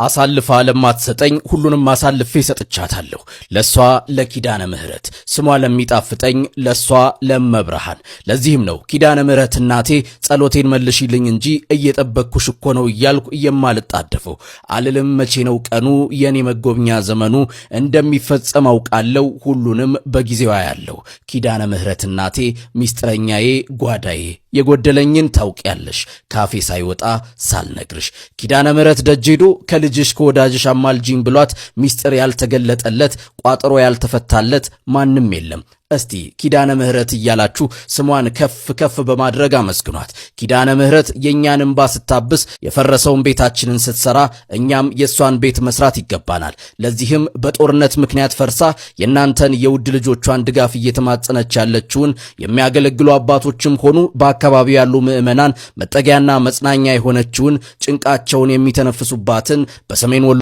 አሳልፋ ለማትሰጠኝ ሁሉንም አሳልፌ ሰጥቻታለሁ። ለሷ ለኪዳነ ምህረት ስሟ ለሚጣፍጠኝ ለሷ ለመብርሃን። ለዚህም ነው ኪዳነ ምህረት እናቴ ጸሎቴን መልሽልኝ እንጂ እየጠበቅኩሽ እኮ ነው እያልኩ የማልጣደፈው። አልልም መቼ ነው ቀኑ የኔ መጎብኛ ዘመኑ፣ እንደሚፈጸም አውቃለሁ ሁሉንም በጊዜዋ ያለው። ኪዳነ ምህረት እናቴ ሚስጥረኛዬ ጓዳዬ፣ የጎደለኝን ታውቂያለሽ ካፌ ሳይወጣ ሳልነግርሽ። ኪዳነ ምህረት ደጄዶ ከልጅሽ ከወዳጅሽ አማልጂኝ ብሏት ሚስጥር ያልተገለጠለት ቋጠሮ ያልተፈታለት ማንም የለም። እስቲ ኪዳነ ምህረት እያላችሁ ስሟን ከፍ ከፍ በማድረግ አመስግኗት። ኪዳነ ምህረት የኛን እንባ ስታብስ የፈረሰውን ቤታችንን ስትሰራ እኛም የሷን ቤት መስራት ይገባናል። ለዚህም በጦርነት ምክንያት ፈርሳ የናንተን የውድ ልጆቿን ድጋፍ እየተማጸነች ያለችውን የሚያገለግሉ አባቶችም ሆኑ በአካባቢው ያሉ ምዕመናን መጠጊያና መጽናኛ የሆነችውን ጭንቃቸውን የሚተነፍሱባትን በሰሜን ወሎ